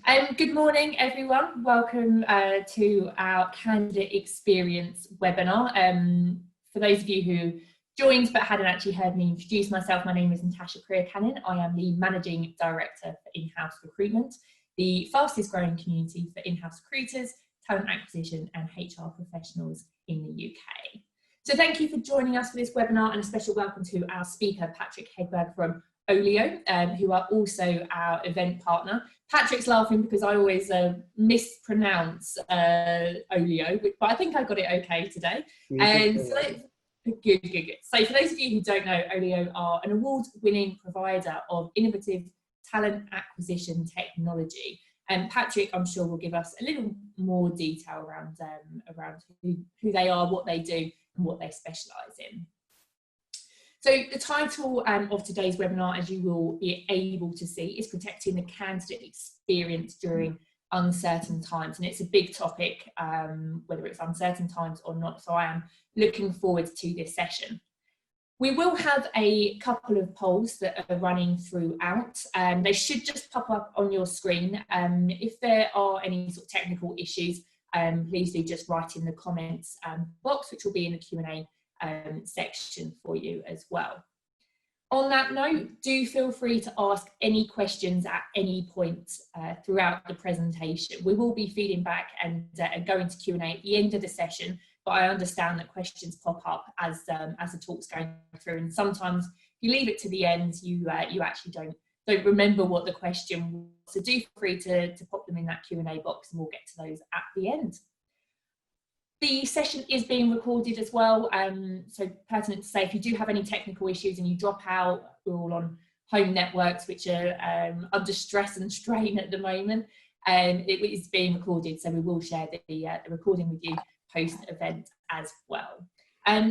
Good morning, everyone. Welcome to our Candidate Experience webinar. For those of you who joined but hadn't actually heard me introduce myself, my name is Natasha Cannon. I am the Managing Director for In-House Recruitment, the fastest growing community for in-house recruiters, talent acquisition and HR professionals in the UK. So thank you for joining us for this webinar, and a special welcome to our speaker, Patrick Hedberg from Oleeo, who are also our event partner. Patrick's laughing because I always mispronounce Oleeo, but I think I got it okay today. Good. So for those of you who don't know, Oleeo are an award-winning provider of innovative talent acquisition technology. And Patrick, I'm sure, will give us a little more detail around who they are, what they do, and what they specialise in. So the title of today's webinar, as you will be able to see, is Protecting the Candidate Experience During Uncertain Times. And it's a big topic, whether it's uncertain times or not. So I am looking forward to this session. We will have a couple of polls that are running throughout. They should just pop up on your screen. If there are any sort of technical issues, please do just write in the comments box, which will be in the Q&A section for you as well. On that note, do feel free to ask any questions at any point throughout the presentation. We will be feeding back and going to Q&A at the end of the session, but I understand that questions pop up as the talk's going through, and sometimes if you leave it to the end, you actually don't remember what the question was. So do feel free to pop them in that Q&A box, and we'll get to those at the end. The session is being recorded as well, so pertinent to say, if you do have any technical issues and you drop out, we're all on home networks which are under stress and strain at the moment. It is being recorded, so we will share the recording with you post-event as well.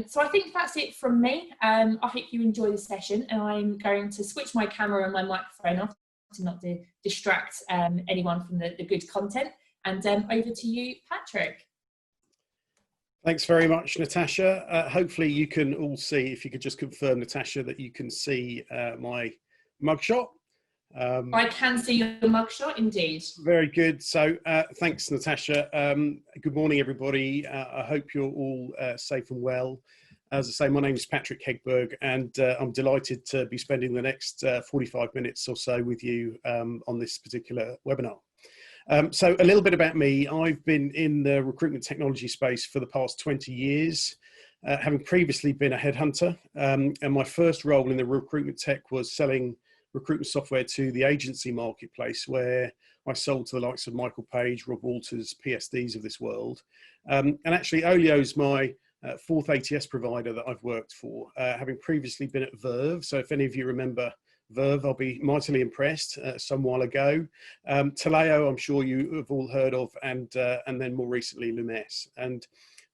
So I think that's it from me. I hope you enjoy the session, and I'm going to switch my camera and my microphone off to not distract anyone from the good content. And over to you, Patrick. Thanks very much, Natasha. Hopefully you can all see, if you could just confirm, Natasha, that you can see my mugshot. I can see your mugshot, indeed. Very good. So thanks, Natasha. Good morning, everybody. I hope you're all safe and well. As I say, my name is Patrick Hedberg, and I'm delighted to be spending the next 45 minutes or so with you on this particular webinar. So a little bit about me. I've been in the recruitment technology space for the past 20 years, having previously been a headhunter. And my first role in the recruitment tech was selling recruitment software to the agency marketplace, where I sold to the likes of Michael Page, Rob Walters, PSDs of this world. And actually, Oleeo is my fourth ATS provider that I've worked for, having previously been at Verve. So if any of you remember Verve, I'll be mightily impressed, some while ago. Oleeo, I'm sure you have all heard of, and then more recently Lumess. And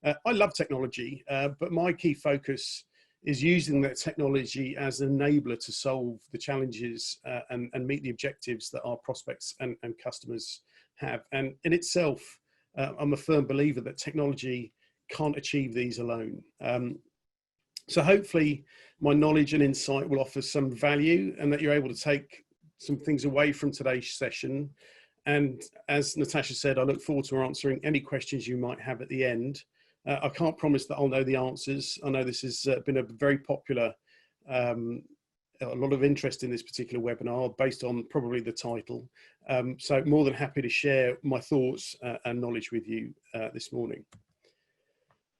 I love technology, but my key focus is using that technology as an enabler to solve the challenges and meet the objectives that our prospects and customers have. And in itself, I'm a firm believer that technology can't achieve these alone. So hopefully my knowledge and insight will offer some value, and that you're able to take some things away from today's session. And as Natasha said, I look forward to answering any questions you might have at the end. I can't promise that I'll know the answers. I know this has been a very popular, a lot of interest in this particular webinar based on probably the title. So more than happy to share my thoughts and knowledge with you this morning.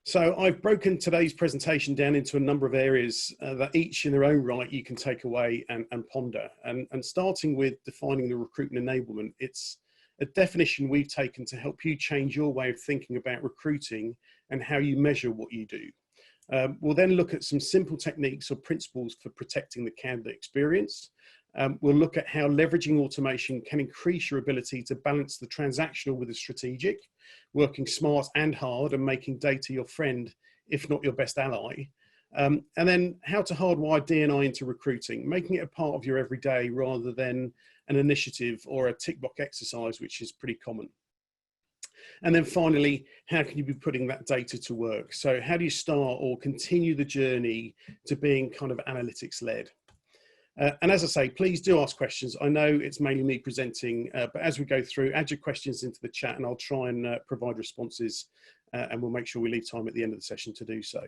So I've broken today's presentation down into a number of areas that each in their own right you can take away and ponder. And starting with defining the recruitment enablement, it's a definition we've taken to help you change your way of thinking about recruiting and how you measure what you do. We'll then look at some simple techniques or principles for protecting the candidate experience. We'll look at how leveraging automation can increase your ability to balance the transactional with the strategic, working smart and hard and making data your friend, if not your best ally. And then how to hardwire D&I into recruiting, making it a part of your everyday rather than an initiative or a tick box exercise, which is pretty common. And then finally, how can you be putting that data to work? So how do you start or continue the journey to being kind of analytics led? And as I say, please do ask questions. I know it's mainly me presenting, but as we go through, add your questions into the chat and I'll try and provide responses and we'll make sure we leave time at the end of the session to do so.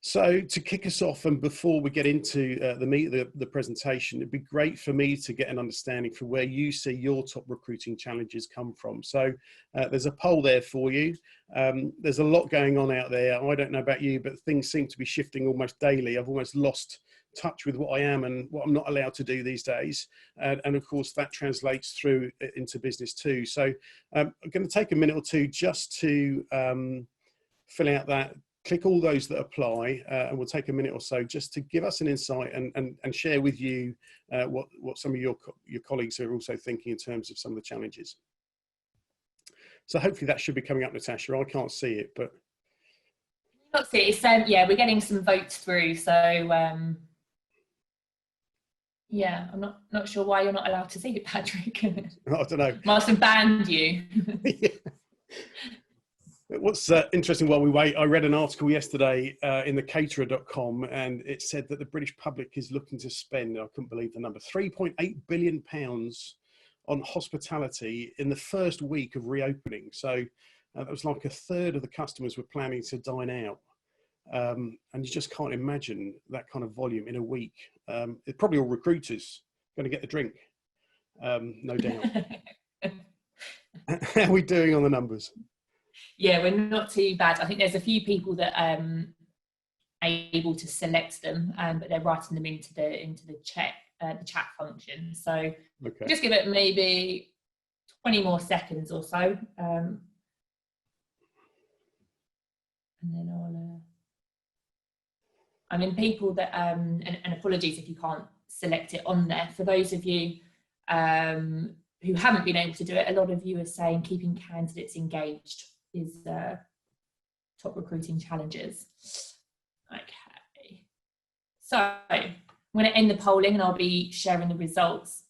So to kick us off, and before we get into the meat of the presentation, it'd be great for me to get an understanding for where you see your top recruiting challenges come from. So there's a poll there for you. There's a lot going on out there. I don't know about you, but things seem to be shifting almost daily. I've almost lost touch with what I am and what I'm not allowed to do these days. And of course, that translates through into business too. So I'm going to take a minute or two just to fill out that. Click all those that apply and we'll take a minute or so just to give us an insight and share with you what some of your colleagues are also thinking in terms of some of the challenges. So hopefully that should be coming up, Natasha. I can't see it, but. Not see it. It's, yeah, we're getting some votes through. So yeah, I'm not sure why you're not allowed to see it, Patrick. I don't know. Must have banned you. Yeah. What's interesting while we wait, I read an article yesterday in the caterer.com and it said that the British public is looking to spend, I couldn't believe the number, £3.8 billion on hospitality in the first week of reopening. So that was like a third of the customers were planning to dine out. And you just can't imagine that kind of volume in a week. It's probably all recruiters going to get the drink, no doubt. How are we doing on the numbers? Yeah, we're not too bad. I think there's a few people that are able to select them, but they're writing them into the chat function. So okay. Just give it maybe 20 more seconds or so, and then I'll. I mean, people that and apologies if you can't select it on there. For those of you who haven't been able to do it, a lot of you are saying keeping candidates engaged is top recruiting challenges. Okay, so I'm going to end the polling and I'll be sharing the results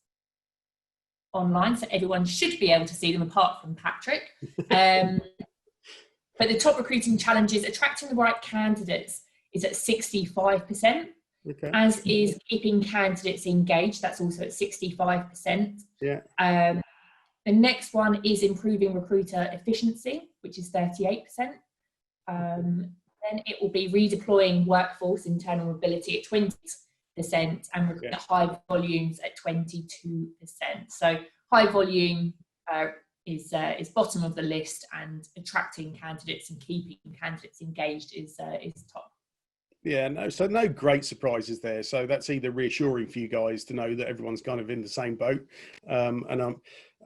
online, so everyone should be able to see them apart from Patrick. But the top recruiting challenges, attracting the right candidates, is at 65%, okay. As is keeping candidates engaged, that's also at 65%. Yeah. The next one is improving recruiter efficiency, which is 38%. Then it will be redeploying workforce internal mobility at 20% and recruit at high volumes at 22%. So high volume is bottom of the list, and attracting candidates and keeping candidates engaged is top. Yeah, no great surprises there. So that's either reassuring for you guys to know that everyone's kind of in the same boat. And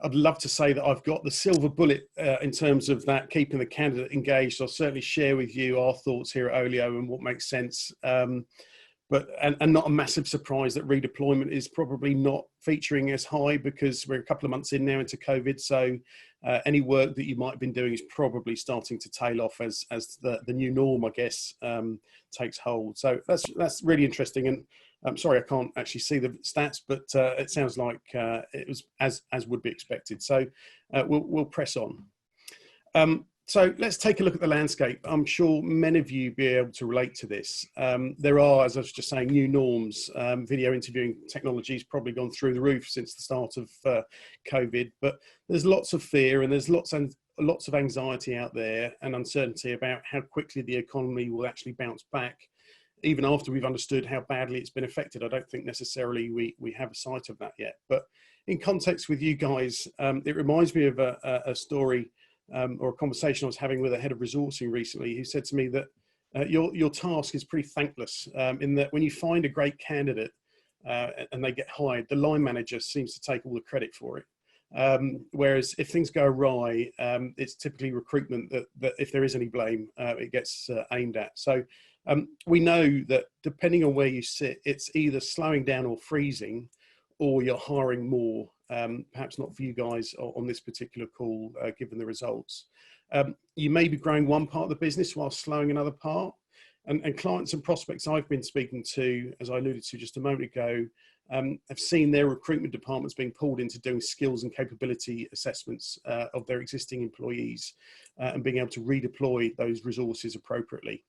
I'd love to say that I've got the silver bullet in terms of that, keeping the candidate engaged. I'll certainly share with you our thoughts here at Oleeo and what makes sense. But not a massive surprise that redeployment is probably not featuring as high because we're a couple of months in now into COVID. So any work that you might have been doing is probably starting to tail off as the new norm, I guess, takes hold. So that's really interesting. And I'm sorry, I can't actually see the stats, but it sounds like it was as would be expected. So we'll press on. So let's take a look at the landscape. I'm sure many of you be able to relate to this. There are, as I was just saying, new norms. Video interviewing technology has probably gone through the roof since the start of COVID, but there's lots of fear and there's lots of anxiety out there and uncertainty about how quickly the economy will actually bounce back, even after we've understood how badly it's been affected. I don't think necessarily we have a sight of that yet. But in context with you guys, it reminds me of a story or a conversation I was having with a head of resourcing recently, who said to me that your task is pretty thankless in that when you find a great candidate and they get hired, the line manager seems to take all the credit for it. Whereas if things go awry, it's typically recruitment that if there is any blame, it gets aimed at. So we know that depending on where you sit, it's either slowing down or freezing, or you're hiring more. Perhaps not for you guys on this particular call, given the results. You may be growing one part of the business while slowing another part. And clients and prospects I've been speaking to, as I alluded to just a moment ago, have seen their recruitment departments being pulled into doing skills and capability assessments of their existing employees and being able to redeploy those resources appropriately.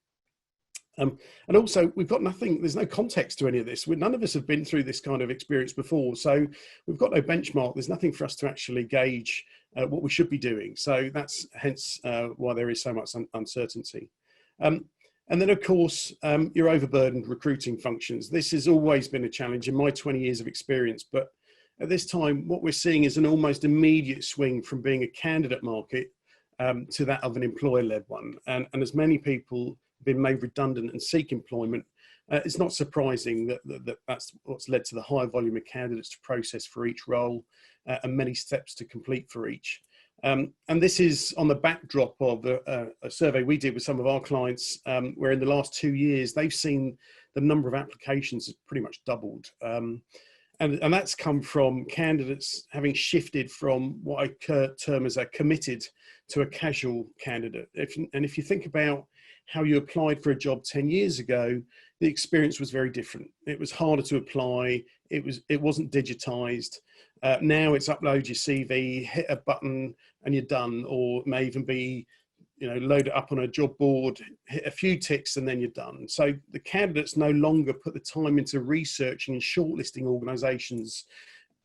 And also, we've got nothing, there's no context to any of this. None of us have been through this kind of experience before. So we've got no benchmark. There's nothing for us to actually gauge what we should be doing. So that's hence why there is so much uncertainty. And then, of course, your overburdened recruiting functions. This has always been a challenge in my 20 years of experience. But at this time, what we're seeing is an almost immediate swing from being a candidate market to that of an employer-led one. And as many people been made redundant and seek employment, it's not surprising that that's what's led to the high volume of candidates to process for each role and many steps to complete for each. And this is on the backdrop of a survey we did with some of our clients, where in the last 2 years, they've seen the number of applications has pretty much doubled. And that's come from candidates having shifted from what I term as a committed to a casual candidate. If you think about how you applied for a job 10 years ago, the experience was very different. It was harder to apply. It wasn't digitized. Now it's upload your CV, hit a button and you're done, or it may even be, load it up on a job board, hit a few ticks and then you're done. So the candidates no longer put the time into researching and shortlisting organizations,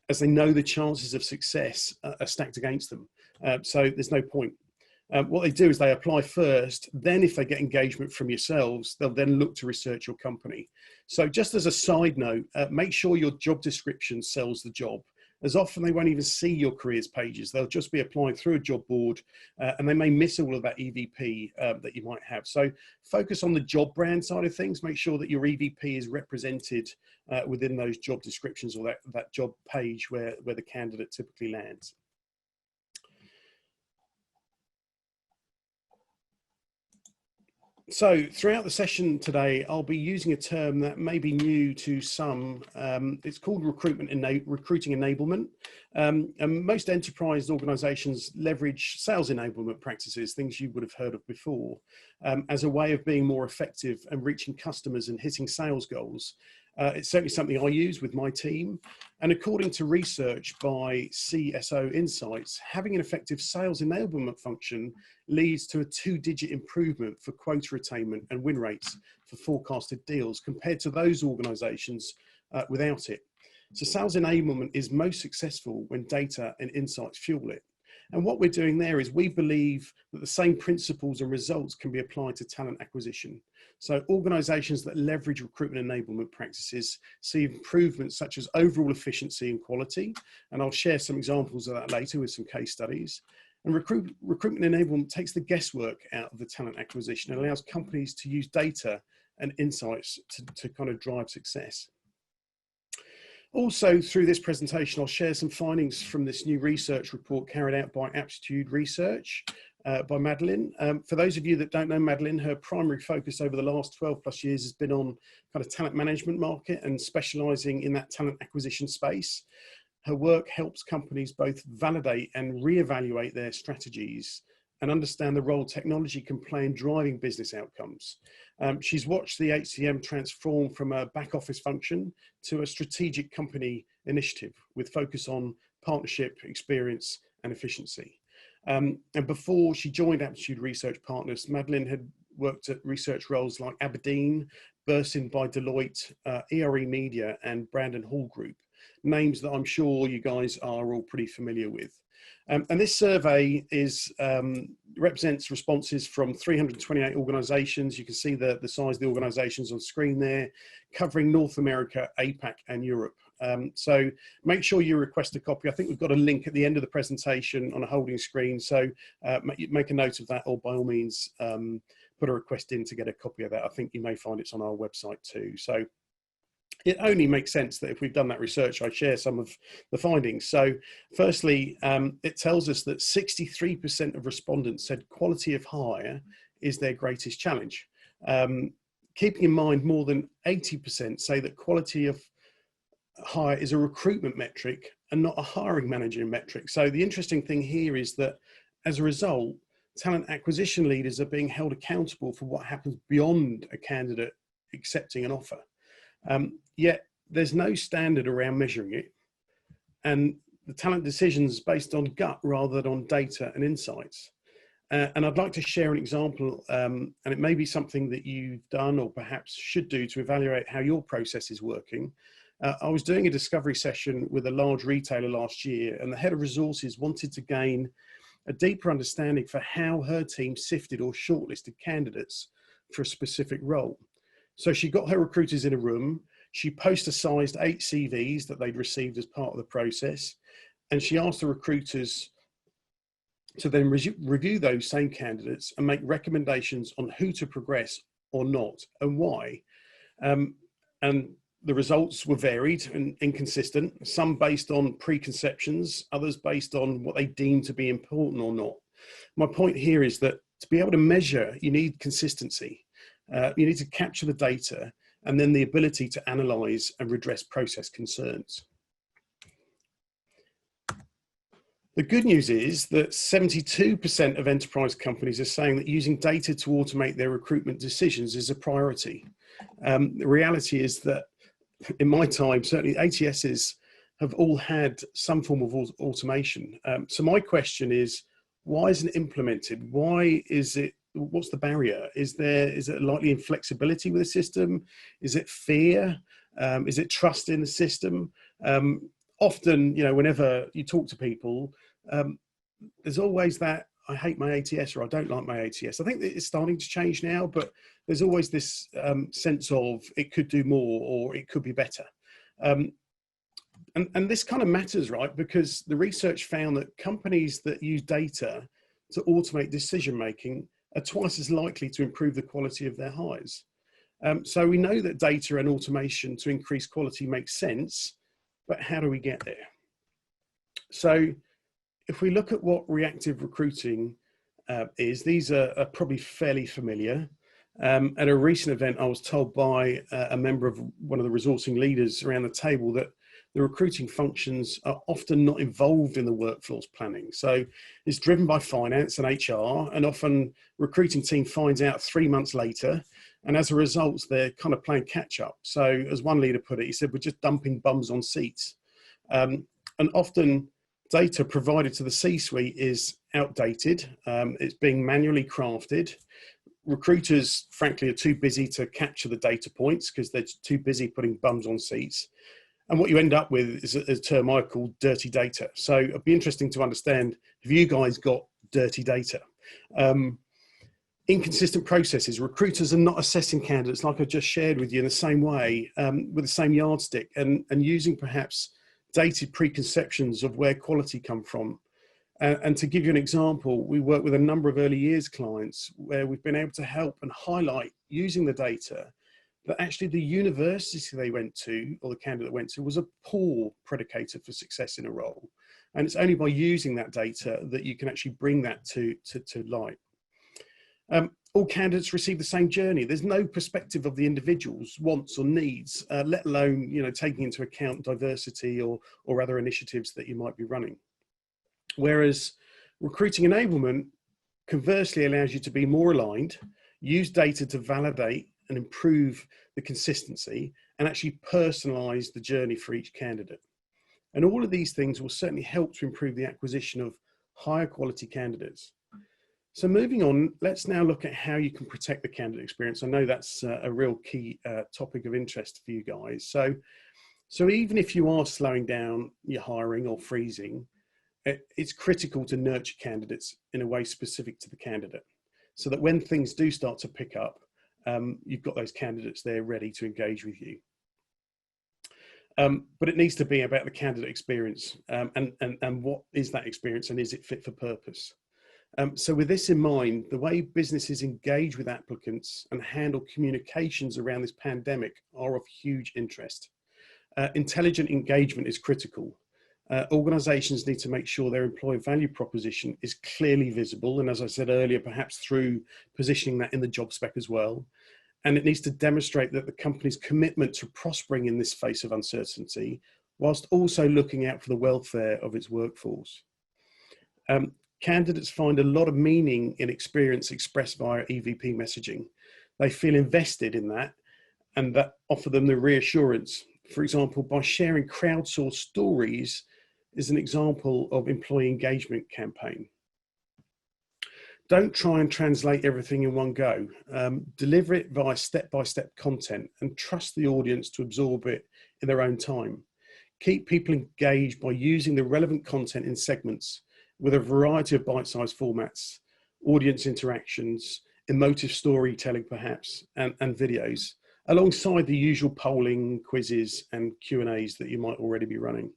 as they know the chances of success are stacked against them. So there's no point. What they do is they apply first, then if they get engagement from yourselves, they'll then look to research your company. So just as a side note, make sure your job description sells the job. As often they won't even see your careers pages. They'll just be applying through a job board and they may miss all of that EVP that you might have. So focus on the job brand side of things. Make sure that your EVP is represented within those job descriptions or that job page where the candidate typically lands. So throughout the session today, I'll be using a term that may be new to some. It's called recruiting enablement. And most enterprise organizations leverage sales enablement practices, things you would have heard of before, as a way of being more effective and reaching customers and hitting sales goals. It's certainly something I use with my team. And according to research by CSO Insights, having an effective sales enablement function leads to a 2-digit improvement for quota attainment and win rates for forecasted deals compared to those organizations without it. So sales enablement is most successful when data and insights fuel it. And what we're doing there is we believe that the same principles and results can be applied to talent acquisition. So organizations that leverage recruitment enablement practices see improvements such as overall efficiency and quality. And I'll share some examples of that later with some case studies. And recruitment enablement takes the guesswork out of the talent acquisition and allows companies to use data and insights to kind of drive success. Also, through this presentation, I'll share some findings from this new research report carried out by Aptitude Research by Madeline. For those of you that don't know Madeline, her primary focus over the last 12 plus years has been on kind of talent management market and specializing in that talent acquisition space. Her work helps companies both validate and reevaluate their strategies and understand the role technology can play in driving business outcomes. She's watched the HCM transform from a back office function to a strategic company initiative with focus on partnership, experience, and efficiency. And before she joined Aptitude Research Partners, Madeline had worked at research roles like Aberdeen, Bursin by Deloitte, ERE Media, and Brandon Hall Group, names that I'm sure you guys are all pretty familiar with. And this survey represents responses from 328 organizations. You can see the size of the organizations on screen there, covering North America, APAC, and Europe. So make sure you request a copy. I think we've got a link at the end of the presentation on a holding screen. So make a note of that, or by all means, put a request in to get a copy of that. I think you may find it's on our website too. So it only makes sense that if we've done that research, I share some of the findings. So firstly, it tells us that 63% of respondents said quality of hire is their greatest challenge. Keeping in mind, more than 80% say that quality of hire is a recruitment metric and not a hiring manager metric. So the interesting thing here is that as a result, talent acquisition leaders are being held accountable for what happens beyond a candidate accepting an offer. Yet there's no standard around measuring it, and the talent decisions based on gut rather than on data and insights. And I'd like to share an example, and it may be something that you've done or perhaps should do to evaluate how your process is working. I was doing a discovery session with a large retailer last year, and the head of resources wanted to gain a deeper understanding for how her team sifted or shortlisted candidates for a specific role. So she got her recruiters in a room, she poster-sized 8 CVs that they'd received as part of the process, and she asked the recruiters to then review those same candidates and make recommendations on who to progress or not and why. And the results were varied and inconsistent, some based on preconceptions, others based on what they deemed to be important or not. My point here is that to be able to measure, you need consistency. You need to capture the data and then the ability to analyze and redress process concerns. The good news is that 72% of enterprise companies are saying that using data to automate their recruitment decisions is a priority. The reality is that in my time, certainly ATSs have all had some form of automation. So my question is, why isn't it implemented? Why is it, what's the barrier? Is it likely inflexibility with the system? Is it fear? Is it trust in the system? Often, you know, whenever you talk to people, there's always that, I hate my ATS or I don't like my ATS. I think that it's starting to change now, but there's always this sense of it could do more or it could be better. And this kind of matters, right? Because the research found that companies that use data to automate decision-making are twice as likely to improve the quality of their hires. So we know that data and automation to increase quality makes sense, but how do we get there? So if we look at what reactive recruiting is, these are probably fairly familiar. At a recent event, I was told by a member of one of the resourcing leaders around the table that the recruiting functions are often not involved in the workforce planning. So it's driven by finance and HR, and often recruiting team finds out 3 months later. And as a result, they're kind of playing catch up. So as one leader put it, he said, we're just dumping bums on seats. And often data provided to the C-suite is outdated. It's being manually crafted. Recruiters, frankly, are too busy to capture the data points because they're too busy putting bums on seats. And what you end up with is a term I call dirty data. So it'd be interesting to understand, have you guys got dirty data? Inconsistent processes. Recruiters are not assessing candidates like I just shared with you in the same way, with the same yardstick, and using perhaps dated preconceptions of where quality come from. And to give you an example, we work with a number of early years clients where we've been able to help and highlight using the data that actually the university they went to, or the candidate went to, was a poor predicator for success in a role. And it's only by using that data that you can actually bring that to light. All candidates receive the same journey. There's no perspective of the individual's wants or needs, let alone, you know, taking into account diversity or other initiatives that you might be running. Whereas recruiting enablement conversely allows you to be more aligned, use data to validate and improve the consistency, and actually personalize the journey for each candidate. And all of these things will certainly help to improve the acquisition of higher quality candidates. So moving on, let's now look at how you can protect the candidate experience. I know that's a real key topic of interest for you guys. So even if you are slowing down your hiring or freezing, it's critical to nurture candidates in a way specific to the candidate, so that when things do start to pick up, you've got those candidates there ready to engage with you. But it needs to be about the candidate experience, and what is that experience, and is it fit for purpose? So with this in mind, the way businesses engage with applicants and handle communications around this pandemic are of huge interest. Intelligent engagement is critical. Organizations need to make sure their employee value proposition is clearly visible. And as I said earlier, perhaps through positioning that in the job spec as well. And it needs to demonstrate that the company's commitment to prospering in this phase of uncertainty, whilst also looking out for the welfare of its workforce. Candidates find a lot of meaning in experience expressed via EVP messaging. They feel invested in that, and that offer them the reassurance. For example, by sharing crowdsourced stories is an example of employee engagement campaign. Don't try and translate everything in one go. Deliver it via step-by-step content and trust the audience to absorb it in their own time. Keep people engaged by using the relevant content in segments with a variety of bite-sized formats, audience interactions, emotive storytelling perhaps, and videos, alongside the usual polling, quizzes and Q&As that you might already be running.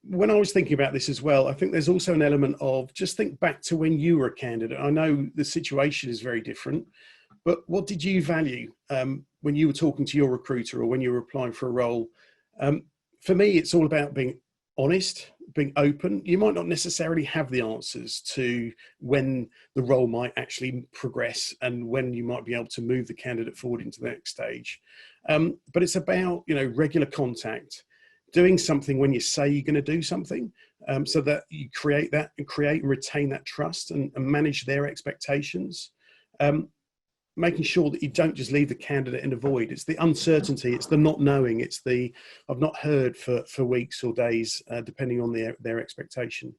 When I was thinking about this as well, I think there's also an element of just think back to when you were a candidate. I know the situation is very different, but what did you value when you were talking to your recruiter or when you were applying for a role? For me, it's all about being honest, being open. You might not necessarily have the answers to when the role might actually progress and when you might be able to move the candidate forward into the next stage. But it's about, regular contact, doing something when you say you're going to do something, so that you create and retain that trust and manage their expectations. Making sure that you don't just leave the candidate in a void. It's the uncertainty, it's the not knowing, it's the I've not heard for weeks or days, depending on their expectation.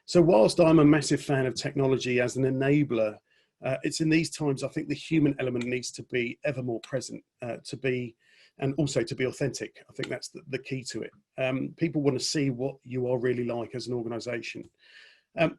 So whilst I'm a massive fan of technology as an enabler, it's in these times I think the human element needs to be ever more present, and also to be authentic. I think that's the key to it. People want to see what you are really like as an organisation.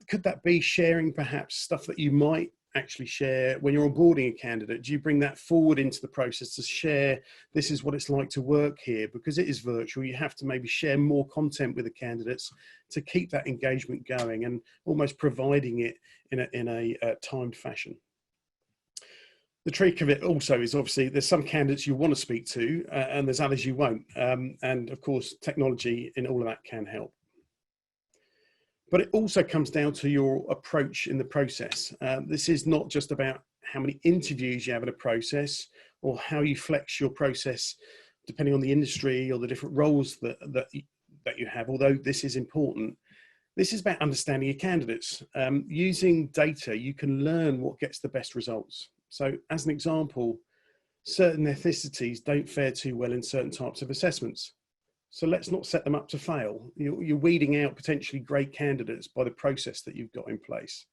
Could that be sharing perhaps stuff that you might actually share when you're onboarding a candidate? Do you bring that forward into the process to share, this is what it's like to work here? Because it is virtual, you have to maybe share more content with the candidates to keep that engagement going and almost providing it in a timed fashion. The trick of it also is obviously there's some candidates you want to speak to and there's others you won't. And of course, technology in all of that can help. But it also comes down to your approach in the process. This is not just about how many interviews you have in a process or how you flex your process depending on the industry or the different roles that you have, although this is important. This is about understanding your candidates. Using data, you can learn what gets the best results. So as an example, certain ethnicities don't fare too well in certain types of assessments. So let's not set them up to fail. You're weeding out potentially great candidates by the process that you've got in place.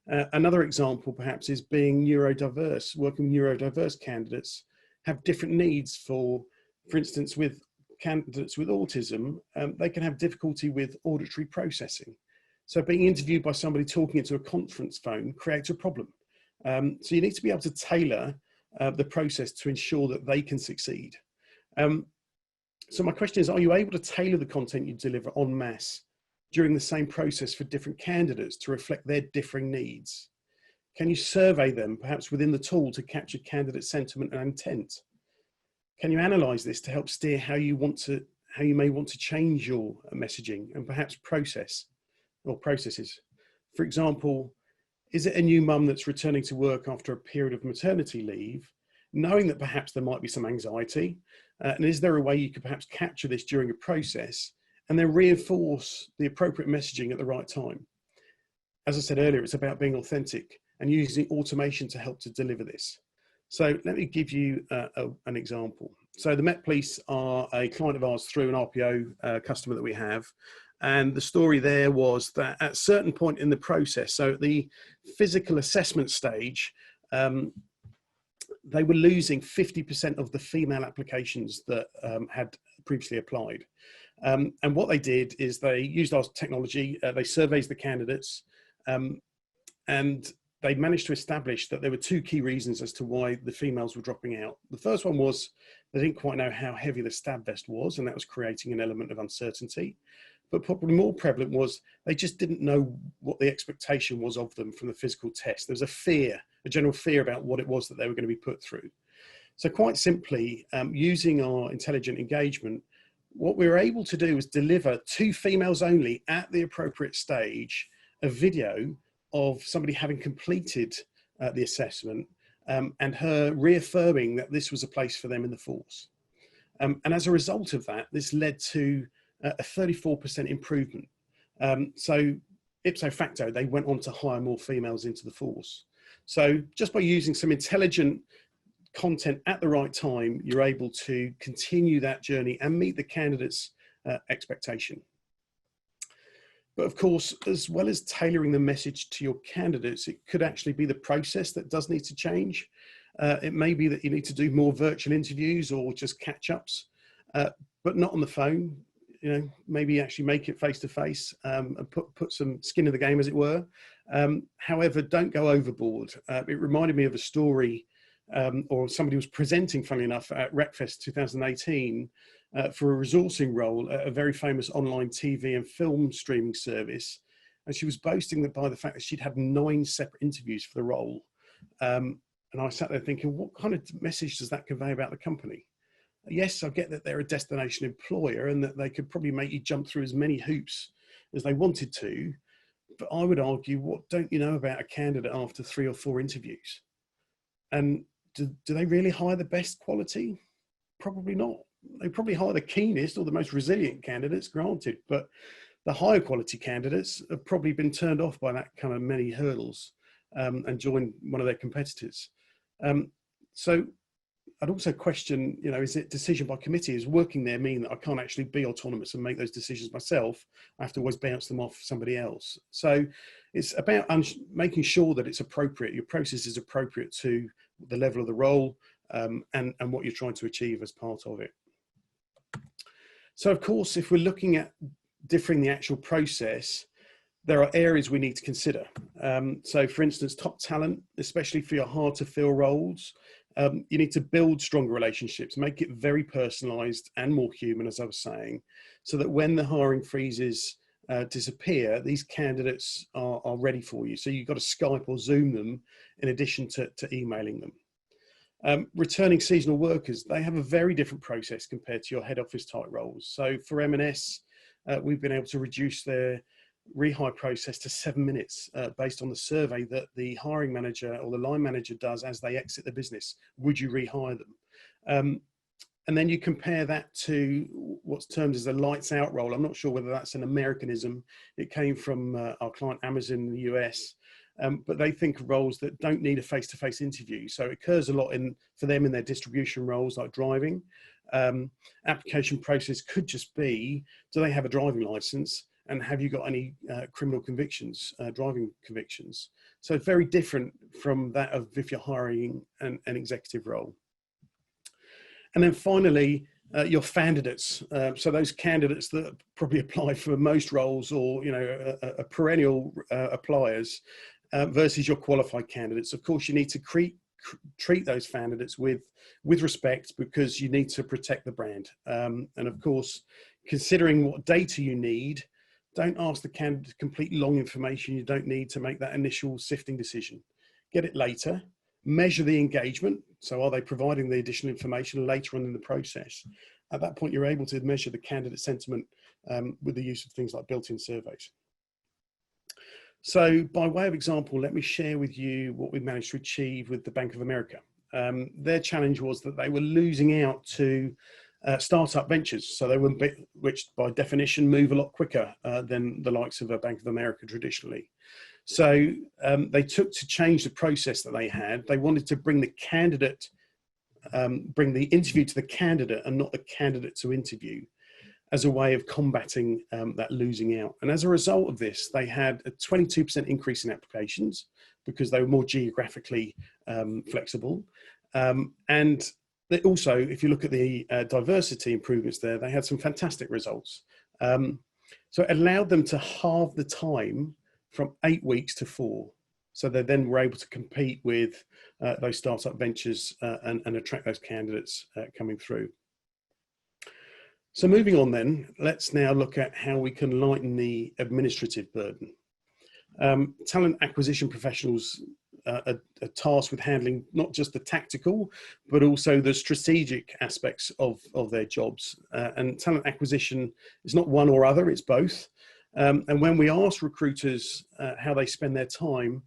Another example perhaps is being neurodiverse. Working with neurodiverse candidates have different needs. For instance, with candidates with autism, they can have difficulty with auditory processing. So being interviewed by somebody talking into a conference phone creates a problem. So you need to be able to tailor the process to ensure that they can succeed. So my question is, are you able to tailor the content you deliver en masse during the same process for different candidates to reflect their differing needs? Can you survey them perhaps within the tool to capture candidate sentiment and intent? Can you analyze this to help steer how you may want to change your messaging and perhaps processes? For example, is it a new mum that's returning to work after a period of maternity leave, knowing that perhaps there might be some anxiety? And is there a way you could perhaps capture this during a process and then reinforce the appropriate messaging at the right time? As I said earlier, it's about being authentic and using automation to help to deliver this. So let me give you an example. So the Met Police are a client of ours through an RPO customer that we have. And the story there was that at a certain point in the process, so at the physical assessment stage, they were losing 50% of the female applications that had previously applied. And what they did is they used our technology, they surveyed the candidates, and they managed to establish that there were two key reasons as to why the females were dropping out. The first one was they didn't quite know how heavy the stab vest was, and that was creating an element of uncertainty. But probably more prevalent was they just didn't know what the expectation was of them from the physical test. There was a fear, a general fear about what it was that they were going to be put through. So quite simply, using our intelligent engagement, what we were able to do was deliver to females only at the appropriate stage a video of somebody having completed the assessment and her reaffirming that this was a place for them in the force. And as a result of that, this led to a 34% improvement. So ipso facto, they went on to hire more females into the force. So just by using some intelligent content at the right time, you're able to continue that journey and meet the candidate's expectation. But of course, as well as tailoring the message to your candidates, it could actually be the process that does need to change. It may be that you need to do more virtual interviews or just catch-ups, but not on the phone. You know, maybe actually make it face-to-face and put some skin in the game, as it were. However, don't go overboard. It reminded me of a story, or somebody was presenting, funnily enough, at RecFest 2018 for a resourcing role at a very famous online TV and film streaming service. And she was boasting that by the fact that she'd had 9 separate interviews for the role. And I sat there thinking, what kind of message does that convey about the company? Yes, I get that they're a destination employer and that they could probably make you jump through as many hoops as they wanted to. But I would argue, what don't you know about a candidate after 3 or 4 interviews? And do they really hire the best quality? Probably not. They probably hire the keenest or the most resilient candidates, granted, but the higher quality candidates have probably been turned off by that kind of many hurdles and joined one of their competitors. So I'd also question, you know, is it decision by committee? Is working there mean that I can't actually be autonomous and make those decisions myself? I have to always bounce them off somebody else. So it's about making sure that it's appropriate. Your process is appropriate to the level of the role and what you're trying to achieve as part of it. So of course, if we're looking at differing the actual process, there are areas we need to consider. So for instance, top talent, especially for your hard to fill roles, you need to build stronger relationships, make it very personalized and more human, as I was saying, so that when the hiring freezes disappear, these candidates are ready for you. So you've got to Skype or Zoom them in addition to emailing them. Returning seasonal workers, they have a very different process compared to your head office type roles. So for M&S, we've been able to reduce their rehire process to 7 minutes based on the survey that the hiring manager or the line manager does as they exit the business. Would you rehire them? And then you compare that to what's termed as a lights out role. I'm not sure whether that's an Americanism. It came from our client Amazon in the US, but they think of roles that don't need a face-to-face interview. So it occurs a lot for them in their distribution roles like driving. Application process could just be, do they have a driving license? And have you got any criminal convictions, driving convictions? So it's very different from that of if you're hiring an executive role. And then finally, your candidates. So those candidates that probably apply for most roles or, you know, a perennial appliers versus your qualified candidates. Of course, you need to treat those candidates with respect because you need to protect the brand. And of course, considering what data you need, don't ask the candidate to complete long information you don't need to make that initial sifting decision. Get it later. Measure the engagement. So are they providing the additional information later on in the process? At that point, you're able to measure the candidate sentiment with the use of things like built-in surveys. So by way of example, let me share with you what we managed to achieve with the Bank of America. Their challenge was that they were losing out to startup ventures. So they were, which by definition move a lot quicker than the likes of a Bank of America traditionally. So they took to change the process that they had. They wanted to bring the candidate, bring the interview to the candidate and not the candidate to interview as a way of combating that losing out. And as a result of this, they had a 22% increase in applications because they were more geographically flexible. And they also, if you look at the diversity improvements there, they had some fantastic results. So it allowed them to halve the time from 8 weeks to 4. So they then were able to compete with those startup ventures and attract those candidates coming through. So moving on then, let's now look at how we can lighten the administrative burden. Talent acquisition professionals are tasked with handling not just the tactical, but also the strategic aspects of their jobs. And talent acquisition is not one or other, it's both. And when we asked recruiters how they spend their time,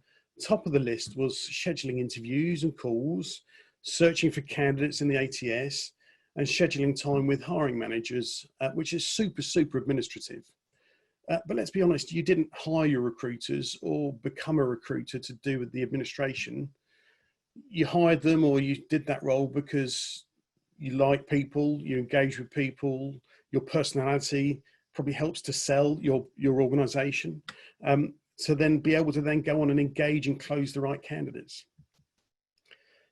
top of the list was scheduling interviews and calls, searching for candidates in the ATS, and scheduling time with hiring managers, which is super administrative. But let's be honest, you didn't hire your recruiters or become a recruiter to do with the administration. You hired them or you did that role because you like people, you engage with people, your personality probably helps to sell your organization, to then be able to then go on and engage and close the right candidates.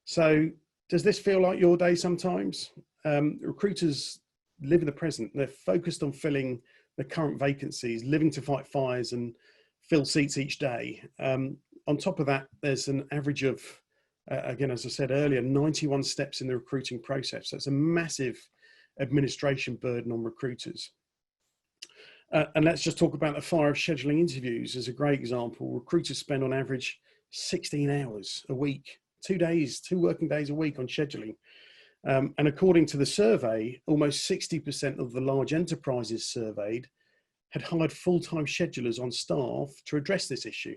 So does this feel like your day sometimes? Recruiters live in the present. They're focused on filling the current vacancies, living to fight fires and fill seats each day. On top of that, there's an average of, again, as I said earlier, 91 steps in the recruiting process. So it's a massive administration burden on recruiters. And let's just talk about the fire of scheduling interviews as a great example. Recruiters spend on average 16 hours a week, 2 working days a week on scheduling. And according to the survey, almost 60% of the large enterprises surveyed had hired full-time schedulers on staff to address this issue.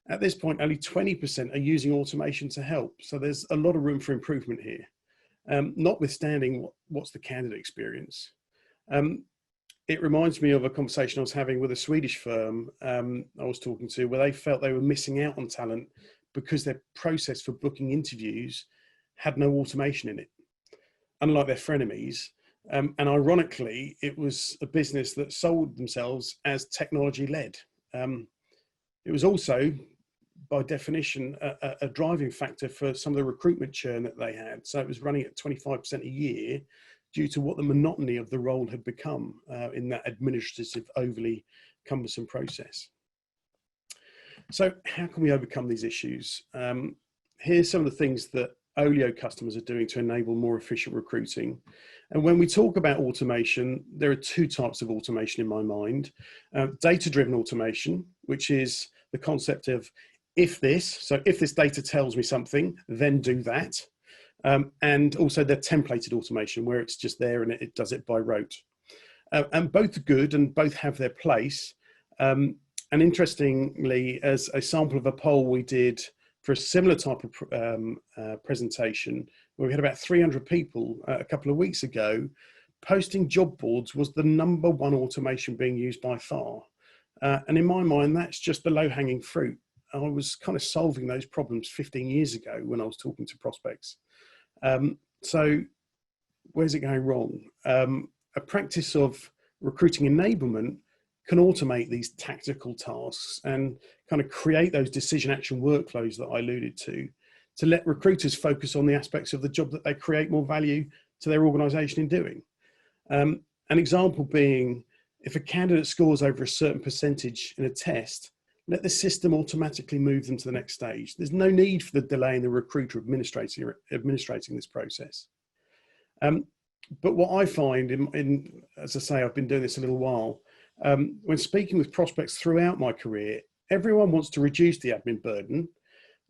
At this point, only 20% are using automation to help. So there's a lot of room for improvement here, notwithstanding what's the candidate experience. It reminds me of a conversation I was having with a Swedish firm I was talking to, where they felt they were missing out on talent because their process for booking interviews had no automation in it, unlike their frenemies. And ironically, it was a business that sold themselves as technology-led. It was also, by definition, a driving factor for some of the recruitment churn that they had. So it was running at 25% a year due to what the monotony of the role had become in that administrative, overly cumbersome process. So how can we overcome these issues? Here's some of the things that Oleeo customers are doing to enable more efficient recruiting. And when we talk about automation, there are two types of automation in my mind. Data-driven automation, which is the concept of if this data tells me something, then do that. And also the templated automation, where it's just there and it does it by rote. And both are good and both have their place. And interestingly, as a sample of a poll we did for a similar type of presentation, where we had about 300 people a couple of weeks ago, posting job boards was the #1 automation being used by far. And in my mind, that's just the low-hanging fruit. I was kind of solving those problems 15 years ago when I was talking to prospects. So where's it going wrong? A practice of recruiting enablement can automate these tactical tasks and kind of create those decision action workflows that I alluded to let recruiters focus on the aspects of the job that they create more value to their organization in doing. An example being, if a candidate scores over a certain percentage in a test, let the system automatically move them to the next stage. There's no need for the delay in the recruiter administrating this process. But what I find, as I say, I've been doing this a little while, when speaking with prospects throughout my career, everyone wants to reduce the admin burden,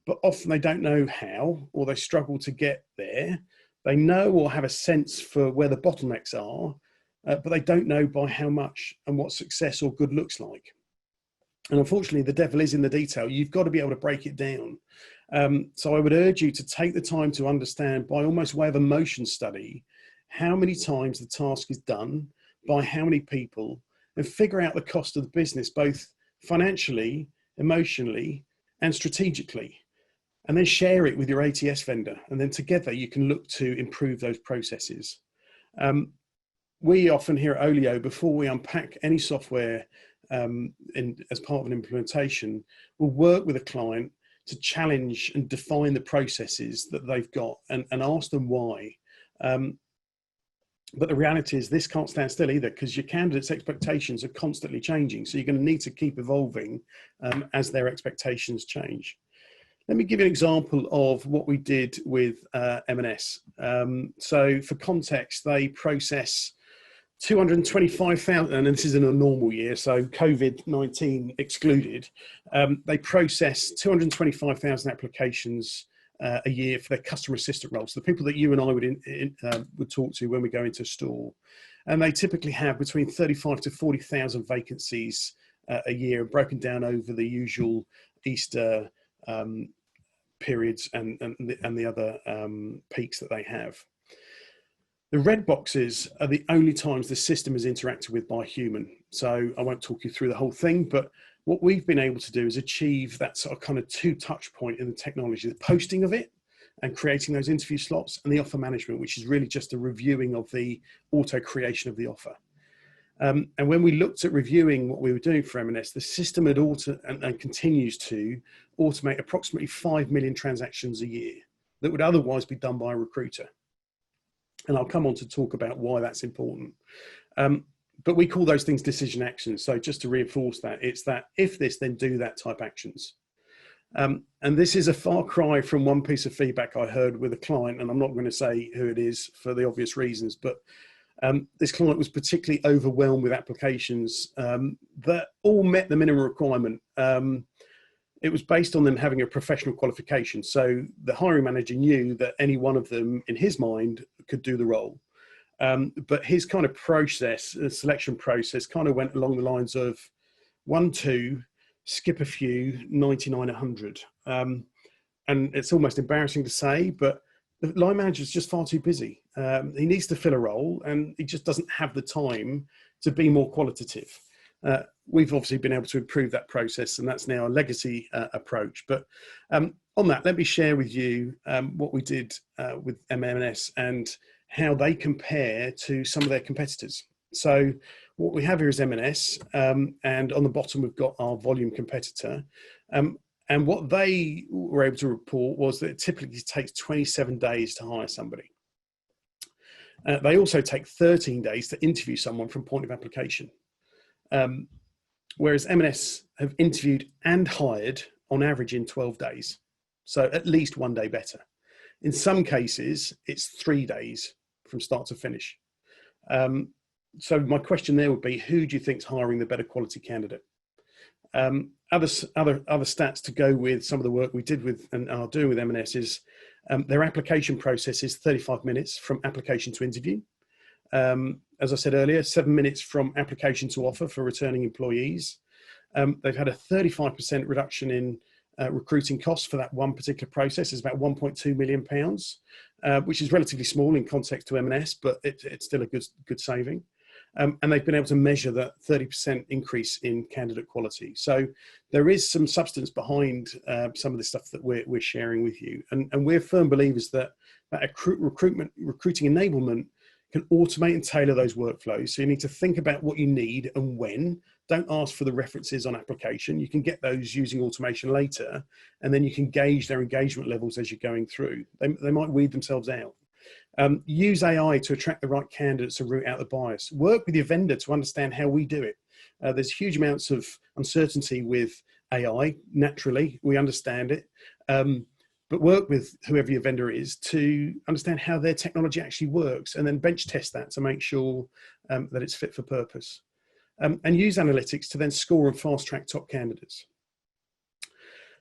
but often they don't know how, or they struggle to get there. They know or have a sense for where the bottlenecks are, but they don't know by how much and what success or good looks like. And unfortunately, the devil is in the detail. You've got to be able to break it down. So I would urge you to take the time to understand, by almost way of a motion study, how many times the task is done, by how many people, and figure out the cost of the business, both financially, emotionally, and strategically. And then share it with your ATS vendor. And then together you can look to improve those processes. We often here at Oleeo, before we unpack any software as part of an implementation, we'll work with a client to challenge and define the processes that they've got and ask them why. But the reality is this can't stand still either, because your candidates' expectations are constantly changing. So you're going to need to keep evolving as their expectations change. Let me give you an example of what we did with M&S. So for context, they process 225,000, and this is in a normal year, so COVID-19 excluded. They process 225,000 applications a year for their customer assistant roles, so the people that you and I would talk to when we go into a store. And they typically have between 35 to 40,000 vacancies a year, broken down over the usual Easter periods and the other peaks that they have. The red boxes are the only times the system is interacted with by a human. So I won't talk you through the whole thing, but what we've been able to do is achieve that sort of kind of two touch point in the technology, the posting of it and creating those interview slots, and the offer management, which is really just a reviewing of the auto creation of the offer. And when we looked at reviewing what we were doing for M&S, the system had and continues to automate approximately 5 million transactions a year that would otherwise be done by a recruiter. And I'll come on to talk about why that's important. But we call those things decision actions. So just to reinforce that, it's that if this, then do that type actions. And this is a far cry from one piece of feedback I heard with a client, and I'm not going to say who it is for the obvious reasons, but this client was particularly overwhelmed with applications that all met the minimum requirement. It was based on them having a professional qualification. So the hiring manager knew that any one of them, in his mind, could do the role. But his kind of process, selection process, kind of went along the lines of 1, 2, skip a few, 99, 100. And it's almost embarrassing to say, but the line manager is just far too busy. He needs to fill a role and he just doesn't have the time to be more qualitative. We've obviously been able to improve that process, and that's now a legacy approach. But on that, let me share with you what we did with M&S and how they compare to some of their competitors. So what we have here is M&S, and on the bottom we've got our volume competitor. And what they were able to report was that it typically takes 27 days to hire somebody. They also take 13 days to interview someone from point of application. Whereas M&S have interviewed and hired on average in 12 days. So at least 1 day better. In some cases, it's 3 days from start to finish. So my question there would be, who do you think is hiring the better quality candidate? Other stats to go with some of the work we did with and are doing with M&S is their application process is 35 minutes from application to interview. As I said earlier, 7 minutes from application to offer for returning employees. They've had a 35% reduction in recruiting costs for that one particular process. It's about £1.2 million, which is relatively small in context to M&S, but it's still a good saving. And they've been able to measure that 30% increase in candidate quality. So there is some substance behind some of the stuff that we're sharing with you. And we're firm believers that recruiting enablement can automate and tailor those workflows. So you need to think about what you need and when. Don't ask for the references on application. You can get those using automation later, and then you can gauge their engagement levels as you're going through. They might weed themselves out. Use AI to attract the right candidates and root out the bias. Work with your vendor to understand how we do it. There's huge amounts of uncertainty with AI, naturally, we understand it. But work with whoever your vendor is to understand how their technology actually works, and then bench test that to make sure that it's fit for purpose. And use analytics to then score and fast track top candidates.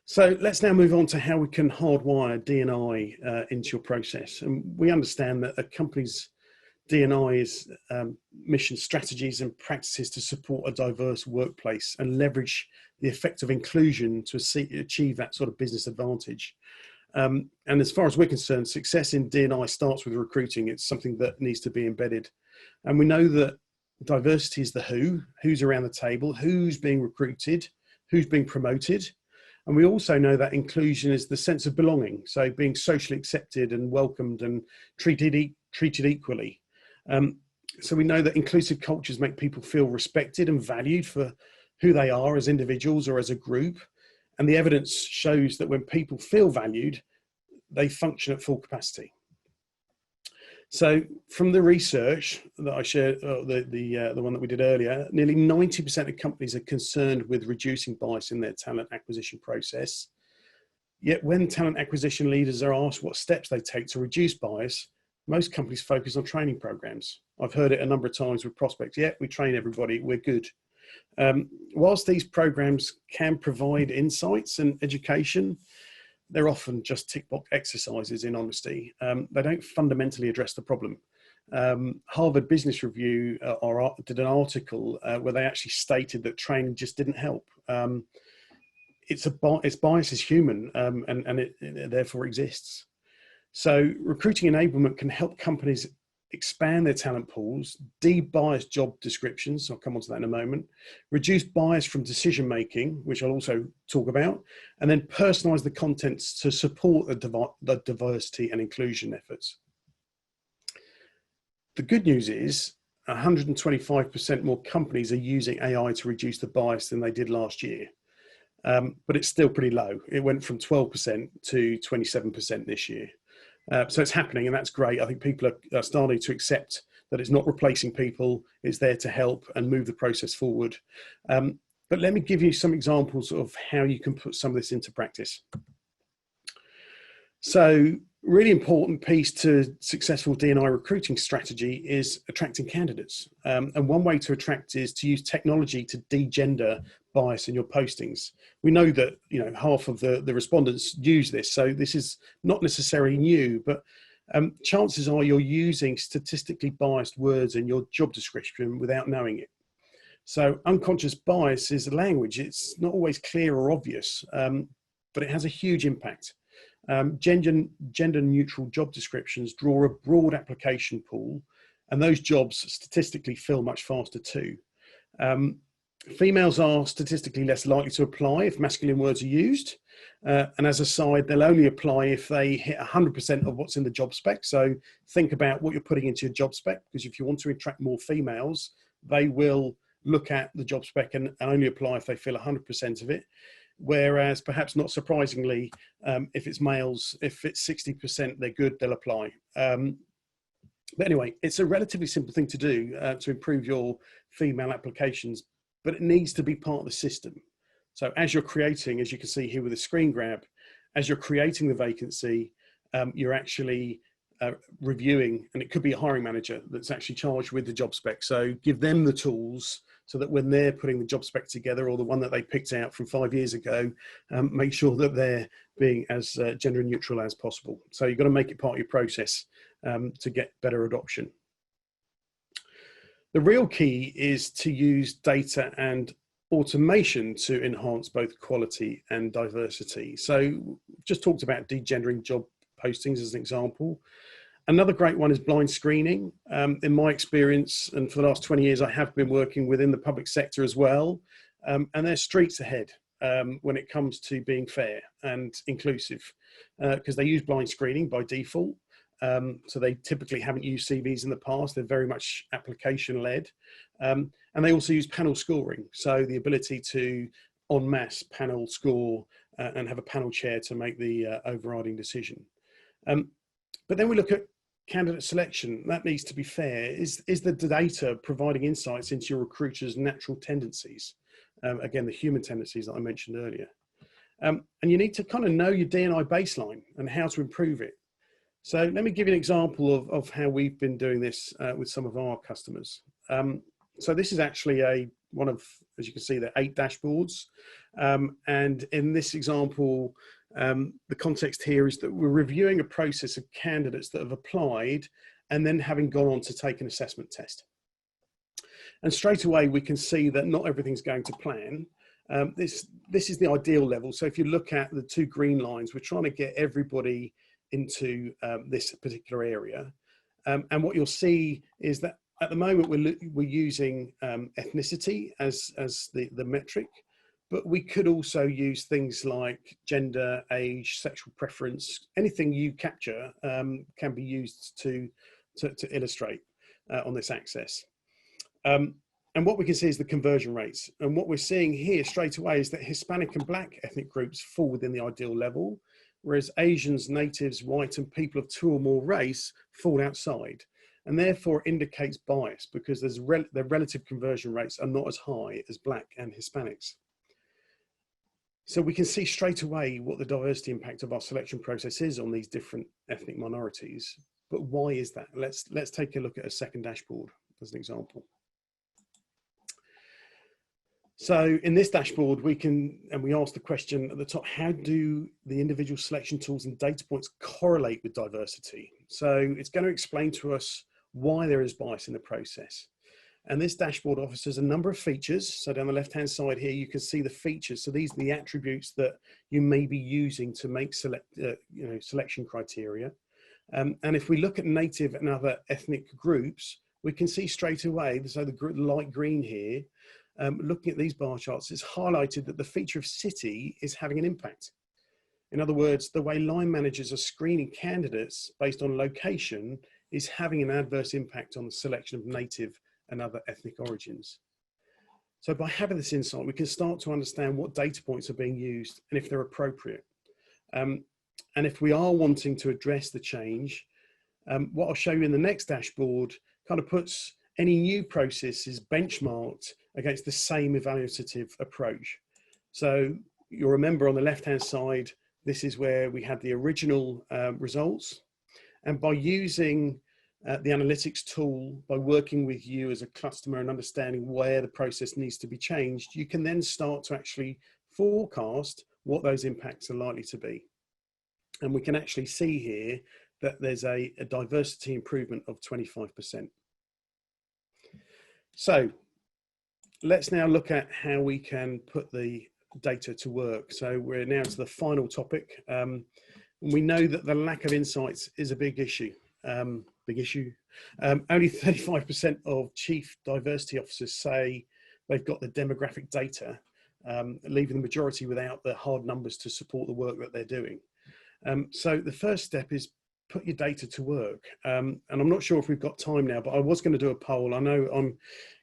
So let's now move on to how we can hardwire D&I into your process. And we understand that a company's D&I is mission, strategies and practices to support a diverse workplace and leverage the effect of inclusion to achieve that sort of business advantage. And as far as we're concerned, success in D&I starts with recruiting. It's something that needs to be embedded. And we know that diversity is the who's around the table, who's being recruited, who's being promoted. And we also know that inclusion is the sense of belonging. So being socially accepted and welcomed and treated equally. So we know that inclusive cultures make people feel respected and valued for who they are as individuals or as a group. And the evidence shows that when people feel valued, they function at full capacity. So from the research that I shared, the one that we did earlier, nearly 90% of companies are concerned with reducing bias in their talent acquisition process. Yet when talent acquisition leaders are asked what steps they take to reduce bias, most companies focus on training programs. I've heard it a number of times with prospects. Yeah, we train everybody, we're good. Whilst these programs can provide insights and education, they're often just tick box exercises in honesty. They don't fundamentally address the problem. Harvard Business Review did an article where they actually stated that training just didn't help. Its bias is human and it therefore exists. So recruiting enablement can help companies expand their talent pools, de-bias job descriptions, I'll come on to that in a moment, reduce bias from decision making, which I'll also talk about, and then personalize the contents to support the diversity and inclusion efforts. The good news is 125% more companies are using AI to reduce the bias than they did last year. But it's still pretty low. It went from 12% to 27% this year. So it's happening, and that's great. I think people are starting to accept that it's not replacing people, it's there to help and move the process forward. But let me give you some examples of how you can put some of this into practice. So really important piece to successful D&I recruiting strategy is attracting candidates. And one way to attract is to use technology to de-gender bias in your postings. We know that half of the respondents use this, so this is not necessarily new, but chances are you're using statistically biased words in your job description without knowing it. So unconscious bias is a language. It's not always clear or obvious, but it has a huge impact. Gender neutral job descriptions draw a broad application pool, and those jobs statistically fill much faster too. Females are statistically less likely to apply if masculine words are used. And as a side, they'll only apply if they hit 100% of what's in the job spec. So think about what you're putting into your job spec, because if you want to attract more females, they will look at the job spec and only apply if they fill 100% of it. Whereas perhaps not surprisingly, if it's males, if it's 60%, they're good, they'll apply. But anyway, it's a relatively simple thing to do to improve your female applications, but it needs to be part of the system. So as you're creating, as you can see here with the screen grab, as you're creating the vacancy, you're actually reviewing, and it could be a hiring manager that's actually charged with the job spec. So give them the tools so that when they're putting the job spec together, or the one that they picked out from 5 years ago, make sure that they're being as gender neutral as possible. So you've got to make it part of your process to get better adoption. The real key is to use data and automation to enhance both quality and diversity. So just talked about degendering job postings as an example. Another great one is blind screening. In my experience, and for the last 20 years, I have been working within the public sector as well, and they're streets ahead when it comes to being fair and inclusive, because they use blind screening by default. So they typically haven't used CVs in the past. They're very much application led. And they also use panel scoring. So the ability to en masse panel score and have a panel chair to make the overriding decision. But then we look at candidate selection. That needs to be fair. Is the data providing insights into your recruiter's natural tendencies? Again, the human tendencies that I mentioned earlier. And you need to kind of know your D&I baseline and how to improve it. So let me give you an example of how we've been doing this with some of our customers. So this is actually one of, as you can see, there are 8 dashboards. And in this example, the context here is that we're reviewing a process of candidates that have applied and then having gone on to take an assessment test. And straight away, we can see that not everything's going to plan. This is the ideal level. So if you look at the 2 green lines, we're trying to get everybody into this particular area. And what you'll see is that at the moment we're using ethnicity as the metric, but we could also use things like gender, age, sexual preference. Anything you capture can be used to illustrate on this axis. And what we can see is the conversion rates. And what we're seeing here straight away is that Hispanic and Black ethnic groups fall within the ideal level, whereas Asians, natives, white, and people of 2 or more race fall outside, and therefore indicates bias because their relative conversion rates are not as high as Black and Hispanics. So we can see straight away what the diversity impact of our selection process is on these different ethnic minorities. But why is that? Let's take a look at a second dashboard as an example. So in this dashboard, we ask the question at the top, how do the individual selection tools and data points correlate with diversity? So it's going to explain to us why there is bias in the process. And this dashboard offers us a number of features. So down the left-hand side here, you can see the features. So these are the attributes that you may be using to make selection criteria. And if we look at native and other ethnic groups, we can see straight away, so the light green here, looking at these bar charts, it's highlighted that the feature of city is having an impact. In other words, the way line managers are screening candidates based on location is having an adverse impact on the selection of native and other ethnic origins. So by having this insight, we can start to understand what data points are being used and if they're appropriate. And if we are wanting to address the change, what I'll show you in the next dashboard kind of puts any new processes benchmarked against the same evaluative approach. So you'll remember on the left-hand side, this is where we had the original results. And by using the analytics tool, by working with you as a customer and understanding where the process needs to be changed, you can then start to actually forecast what those impacts are likely to be. And we can actually see here that there's a diversity improvement of 25%. So let's now look at how we can put the data to work. So we're now to the final topic. We know that the lack of insights is a big issue. Only 35% of chief diversity officers say they've got the demographic data, leaving the majority without the hard numbers to support the work that they're doing. So the first step is put your data to work. And I'm not sure if we've got time now, but I was going to do a poll. I know I'm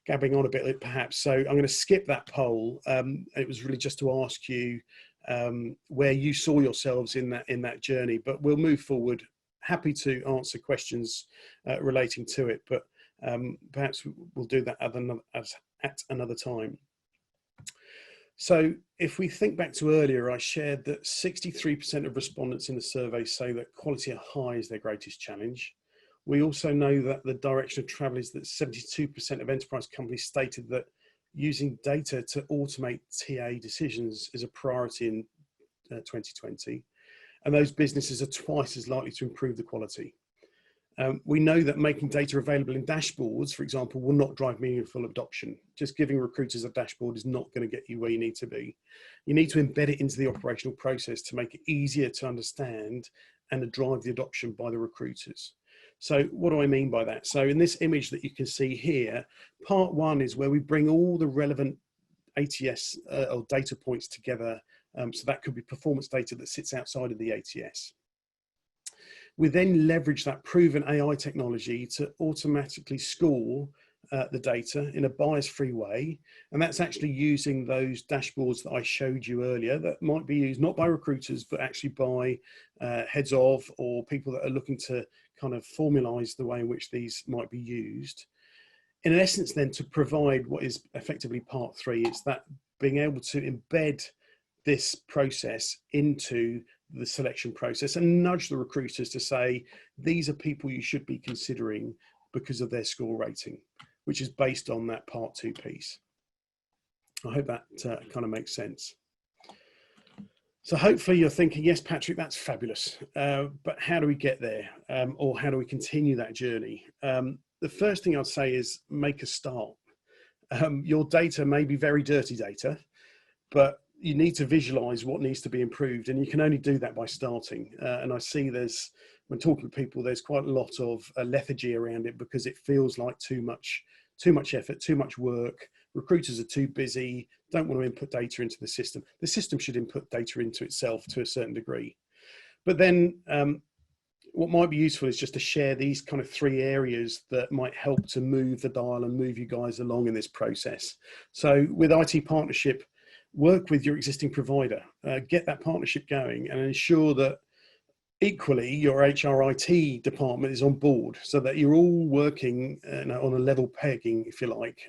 gabbing on a bit perhaps, so I'm going to skip that poll. It was really just to ask you where you saw yourselves in that journey, but we'll move forward. Happy to answer questions relating to it, but perhaps we'll do that at another time. So if we think back to earlier, I shared that 63% of respondents in the survey say that quality of high is their greatest challenge. We also know that the direction of travel is that 72% of enterprise companies stated that using data to automate TA decisions is a priority in 2020. And those businesses are twice as likely to improve the quality. We know that making data available in dashboards, for example, will not drive meaningful adoption. Just giving recruiters a dashboard is not going to get you where you need to be. You need to embed it into the operational process to make it easier to understand and to drive the adoption by the recruiters. So what do I mean by that? So in this image that you can see here, part one is where we bring all the relevant ATS or data points together. So that could be performance data that sits outside of the ATS. We then leverage that proven AI technology to automatically score the data in a bias-free way. And that's actually using those dashboards that I showed you earlier that might be used not by recruiters, but actually by heads of or people that are looking to kind of formalize the way in which these might be used. In essence, then, to provide what is effectively part three, it's that being able to embed this process into the selection process and nudge the recruiters to say, these are people you should be considering because of their score rating, which is based on that part two piece. I hope that kind of makes sense. So hopefully you're thinking, yes, Patrick, that's fabulous, but how do we get there? Or how do we continue that journey? The first thing I'd say is make a start. Your data may be very dirty data, but you need to visualize what needs to be improved, and you can only do that by starting. And I see when talking to people, there's quite a lot of lethargy around it because it feels like too much effort, too much work. Recruiters are too busy, don't want to input data into the system. The system should input data into itself to a certain degree. But then what might be useful is just to share these kind of three areas that might help to move the dial and move you guys along in this process. So with IT partnership, work with your existing provider, get that partnership going and ensure that equally your HRIT department is on board so that you're all working on a level pegging, if you like.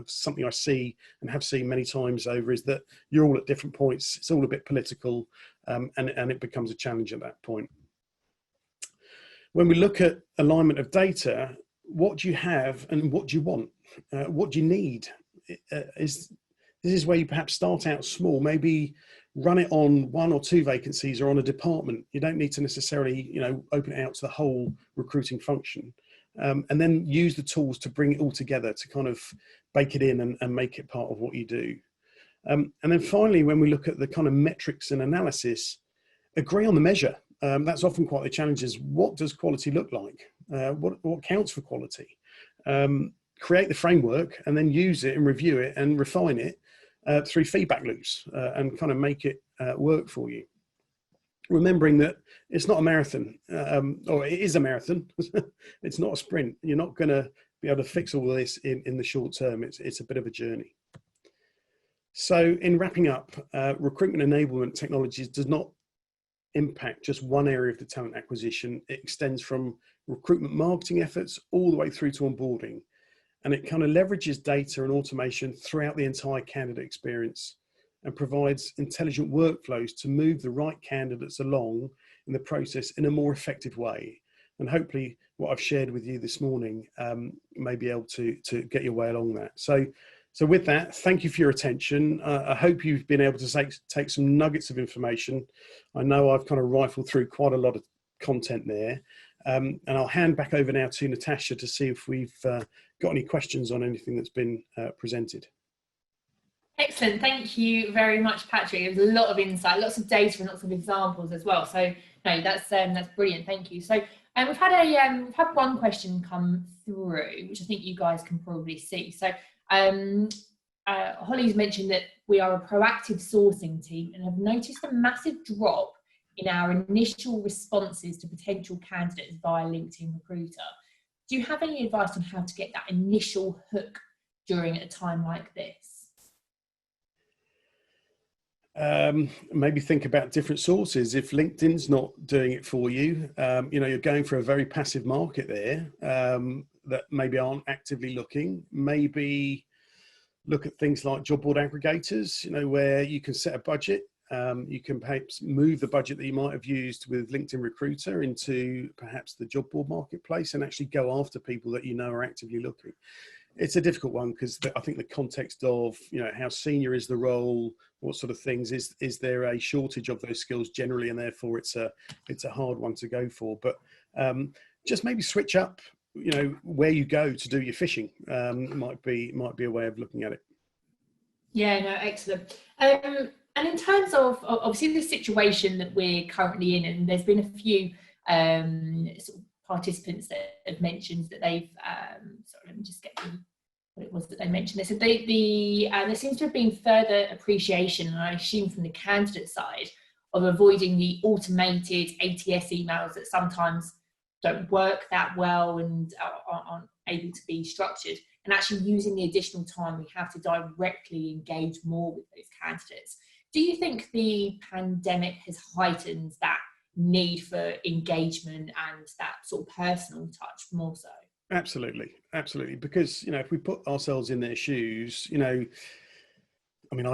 Something I see and have seen many times over is that you're all at different points. It's all a bit political and it becomes a challenge at that point. When we look at alignment of data, what do you have and what do you want? What do you need? This is where you perhaps start out small, maybe run it on one or two vacancies or on a department. You don't need to necessarily, open it out to the whole recruiting function. And then use the tools to bring it all together to kind of bake it in and make it part of what you do. And then finally, when we look at the kind of metrics and analysis, agree on the measure. That's often quite the challenge is what does quality look like? What counts for quality? Create the framework and then use it and review it and refine it through feedback loops and kind of make it work for you. Remembering that it's not a marathon, or it is a marathon. It's not a sprint. You're not going to be able to fix all of this in the short term. It's a bit of a journey. So in wrapping up, recruitment enablement technologies does not impact just one area of the talent acquisition. It extends from recruitment marketing efforts all the way through to onboarding. And it kind of leverages data and automation throughout the entire candidate experience and provides intelligent workflows to move the right candidates along in the process in a more effective way. And hopefully what I've shared with you this morning may be able to get your way along that. So with that, thank you for your attention. I hope you've been able to take some nuggets of information. I know I've kind of rifled through quite a lot of content there. And I'll hand back over now to Natasha to see if we've got any questions on anything that's been presented. Excellent, thank you very much, Patrick. It was a lot of insight, lots of data and lots of examples as well. So no, that's brilliant, thank you. So we've had one question come through, which I think you guys can probably see. So Holly's mentioned that we are a proactive sourcing team and have noticed a massive drop in our initial responses to potential candidates via LinkedIn Recruiter. Do you have any advice on how to get that initial hook during a time like this? Maybe think about different sources. If LinkedIn's not doing it for you, you're going for a very passive market there that maybe aren't actively looking. Maybe look at things like job board aggregators, where you can set a budget. You can perhaps move the budget that you might have used with LinkedIn Recruiter into perhaps the job board marketplace and actually go after people that are actively looking. It's a difficult one because I think the context of, how senior is the role, what sort of things, is there a shortage of those skills generally, and therefore it's a hard one to go for. But just maybe switch up, where you go to do your fishing. Might be a way of looking at it. Yeah, no, excellent. And in terms of obviously the situation that we're currently in, and there's been a few sort of participants that have mentioned that they've, sorry, let me just get what it was that they mentioned. They said there seems to have been further appreciation, and I assume from the candidate side, of avoiding the automated ATS emails that sometimes don't work that well and aren't able to be structured, and actually using the additional time we have to directly engage more with those candidates. Do you think the pandemic has heightened that need for engagement and that sort of personal touch more so? Absolutely, absolutely. Because, if we put ourselves in their shoes, I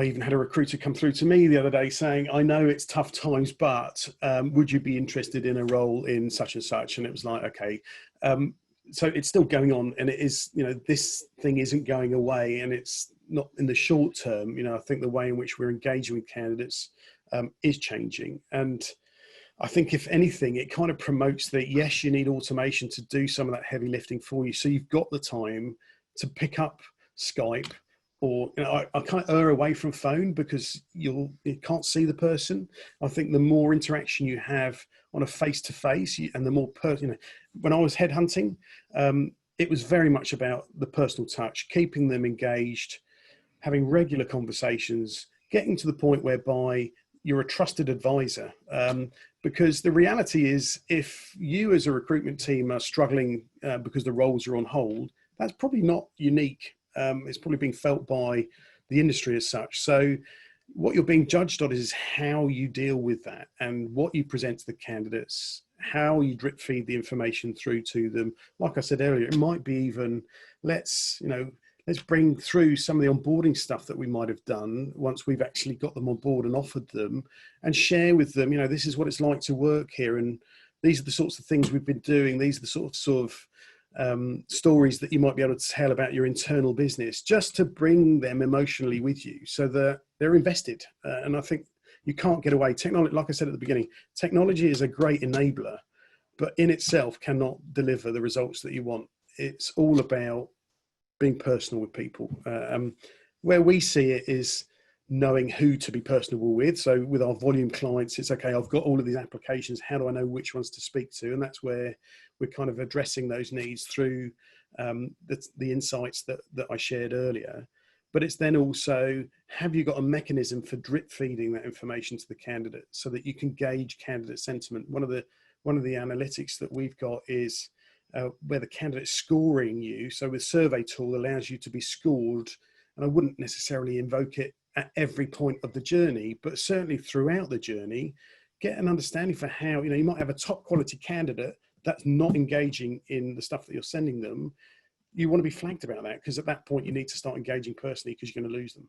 even had a recruiter come through to me the other day saying, I know it's tough times, but would you be interested in a role in such and such? And it was like, okay. So it's still going on, and it is, this thing isn't going away, and it's not in the short term. I think the way in which we're engaging with candidates is changing. And I think if anything, it kind of promotes that, yes, you need automation to do some of that heavy lifting for you. So you've got the time to pick up Skype, or I kind of err away from phone because you can't see the person. I think the more interaction you have on a face-to-face, and the more when I was headhunting, it was very much about the personal touch, keeping them engaged, having regular conversations, getting to the point whereby you're a trusted advisor. Because the reality is, if you as a recruitment team are struggling because the roles are on hold, that's probably not unique. It's probably being felt by the industry as such. So what you're being judged on is how you deal with that, and what you present to the candidates, how you drip feed the information through to them. Like I said earlier, it might be even, let's bring through some of the onboarding stuff that we might have done once we've actually got them on board and offered them, and share with them, this is what it's like to work here, and these are the sorts of things we've been doing. These are the sort of stories that you might be able to tell about your internal business, just to bring them emotionally with you so that they're invested. And I think you can't get away. Technology, like I said at the beginning, technology is a great enabler, but in itself cannot deliver the results that you want. It's all about being personal with people. Where we see it is knowing who to be personable with. So with our volume clients, it's okay, I've got all of these applications, how do I know which ones to speak to? And that's where we're kind of addressing those needs through the insights that I shared earlier. But it's then also, have you got a mechanism for drip feeding that information to the candidate so that you can gauge candidate sentiment? One of the analytics that we've got is where the candidate's scoring you. So with survey tool allows you to be scored, and I wouldn't necessarily invoke it at every point of the journey, but certainly throughout the journey, get an understanding for how, you might have a top quality candidate that's not engaging in the stuff that you're sending them. You want to be flagged about that, because at that point you need to start engaging personally, because you're going to lose them.